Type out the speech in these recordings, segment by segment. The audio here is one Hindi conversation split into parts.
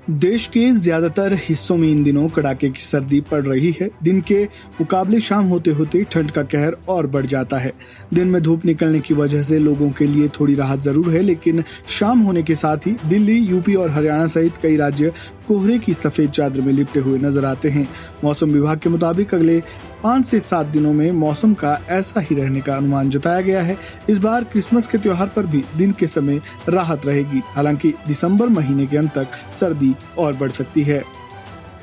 देश के ज्यादातर हिस्सों में इन दिनों कड़ाके की सर्दी पड़ रही है। दिन के मुकाबले शाम होते होते ठंड का कहर और बढ़ जाता है। दिन में धूप निकलने की वजह से लोगों के लिए थोड़ी राहत जरूर है, लेकिन शाम होने के साथ ही दिल्ली, यूपी और हरियाणा सहित कई राज्य कोहरे की सफेद चादर में लिपटे हुए नजर आते हैं। मौसम विभाग के मुताबिक अगले 5 से 7 दिनों में मौसम का ऐसा ही रहने का अनुमान जताया गया है। इस बार क्रिसमस के त्योहार पर भी दिन के समय राहत रहेगी। हालांकि दिसंबर महीने के अंत तक सर्दी और बढ़ सकती है।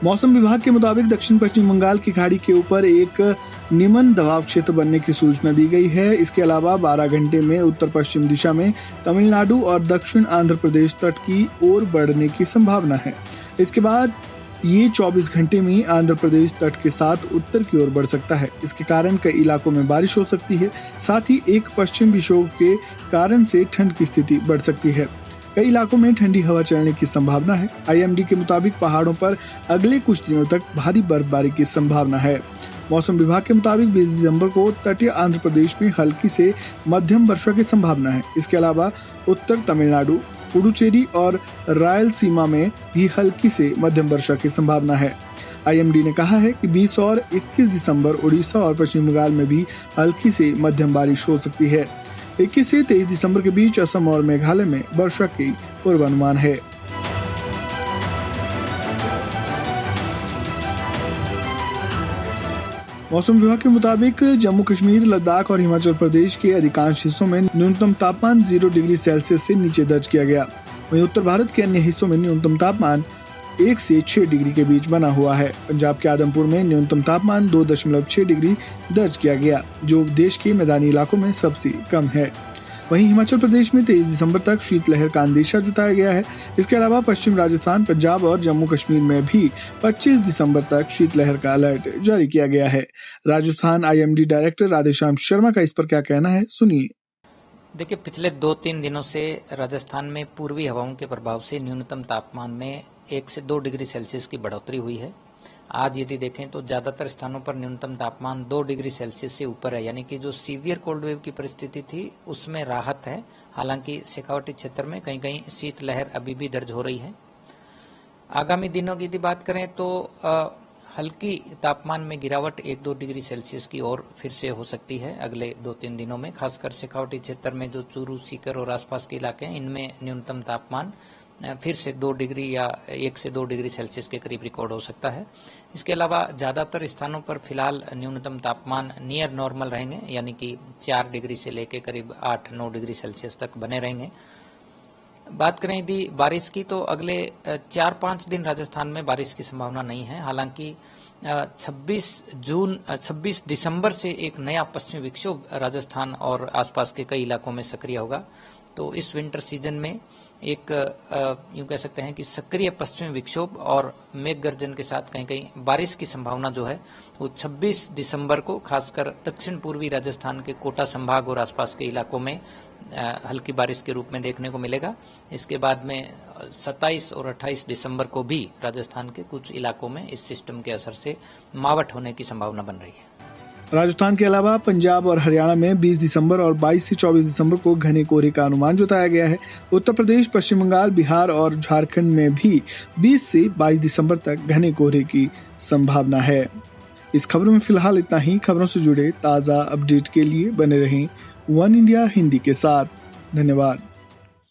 मौसम विभाग के मुताबिक दक्षिण पश्चिम बंगाल की खाड़ी के ऊपर एक निम्न दबाव क्षेत्र बनने की सूचना दी गई है। इसके अलावा 12 घंटे में उत्तर पश्चिम दिशा में तमिलनाडु और दक्षिण आंध्र प्रदेश तट की ओर बढ़ने की संभावना है। इसके बाद ये 24 घंटे में आंध्र प्रदेश तट के साथ उत्तर की ओर बढ़ सकता है। इसके कारण कई इलाकों में बारिश हो सकती है। साथ ही एक पश्चिम विक्षोभ के कारण से ठंड की स्थिति बढ़ सकती है। कई इलाकों में ठंडी हवा चलने की संभावना है। IMD के मुताबिक पहाड़ों पर अगले कुछ दिनों तक भारी बर्फबारी की संभावना है। मौसम विभाग के मुताबिक 20 दिसंबर को तटीय आंध्र प्रदेश में हल्की से मध्यम वर्षा की संभावना है। इसके अलावा उत्तर तमिलनाडु, पुडुचेरी और रायलसीमा में भी हल्की से मध्यम वर्षा की संभावना है। IMD ने कहा है कि 20 और 21 दिसंबर उड़ीसा और पश्चिम बंगाल में भी हल्की से मध्यम बारिश हो सकती है। 21 से 23 दिसंबर के बीच असम और मेघालय में वर्षा की पूर्वानुमान है। मौसम विभाग के मुताबिक जम्मू कश्मीर, लद्दाख और हिमाचल प्रदेश के अधिकांश हिस्सों में न्यूनतम तापमान 0 डिग्री सेल्सियस से नीचे दर्ज किया गया। वहीं उत्तर भारत के अन्य हिस्सों में न्यूनतम तापमान 1 से 6 डिग्री के बीच बना हुआ है। पंजाब के आदमपुर में न्यूनतम तापमान 2.6 डिग्री दर्ज किया गया, जो देश के मैदानी इलाकों में सबसे कम है। वहीं हिमाचल प्रदेश में 23 दिसंबर तक शीतलहर का अंदेशा जताया गया है। इसके अलावा पश्चिम राजस्थान, पंजाब और जम्मू कश्मीर में भी 25 दिसंबर तक शीतलहर का अलर्ट जारी किया गया है। राजस्थान IMD डायरेक्टर राधेश्याम शर्मा का इस पर क्या कहना है, सुनिए। देखिए, पिछले 2-3 दिनों से राजस्थान में पूर्वी हवाओं के प्रभाव से न्यूनतम तापमान में 1 से 2 डिग्री सेल्सियस की बढ़ोतरी हुई है। आज यदि देखें तो ज्यादातर स्थानों पर न्यूनतम तापमान 2 डिग्री सेल्सियस से ऊपर है, यानी कि जो सीवियर कोल्ड वेव की परिस्थिति थी उसमें राहत है। हालांकि शेखावटी क्षेत्र में कहीं कहीं शीतलहर अभी भी दर्ज हो रही है। आगामी दिनों की यदि बात करें तो हल्की तापमान में गिरावट 1-2 डिग्री सेल्सियस की ओर फिर से हो सकती है अगले 2-3 दिनों में। खासकर शेखावटी क्षेत्र में जो चूरू, सीकर और आसपास के इलाके हैं, इनमें न्यूनतम तापमान फिर से 2 डिग्री या 1 से 2 डिग्री सेल्सियस के करीब रिकॉर्ड हो सकता है। इसके अलावा ज्यादातर स्थानों पर फिलहाल न्यूनतम तापमान नियर नॉर्मल रहेंगे, यानी कि 4 डिग्री से लेकर करीब 8-9 डिग्री सेल्सियस तक बने रहेंगे। बात करें यदि बारिश की तो अगले 4-5 दिन राजस्थान में बारिश की संभावना नहीं है। हालांकि 26 दिसंबर से एक नया पश्चिमी विक्षोभ राजस्थान और आसपास के कई इलाकों में सक्रिय होगा। तो इस विंटर सीजन में एक यूं कह सकते हैं कि सक्रिय पश्चिमी विक्षोभ और मेघ गर्जन के साथ कहीं कहीं बारिश की संभावना जो है वो 26 दिसंबर को खासकर दक्षिण पूर्वी राजस्थान के कोटा संभाग और आसपास के इलाकों में हल्की बारिश के रूप में देखने को मिलेगा। इसके बाद में 27 और 28 दिसंबर को भी राजस्थान के कुछ इलाकों में इस सिस्टम के असर से मावट होने की संभावना बन रही है। राजस्थान के अलावा पंजाब और हरियाणा में 20 दिसंबर और 22 से 24 दिसंबर को घने कोहरे का अनुमान जताया गया है। उत्तर प्रदेश, पश्चिम बंगाल, बिहार और झारखंड में भी 20 से 22 दिसंबर तक घने कोहरे की संभावना है। इस खबरों में फिलहाल इतना ही। खबरों से जुड़े ताज़ा अपडेट के लिए बने रहें वन इंडिया हिंदी के साथ। धन्यवाद।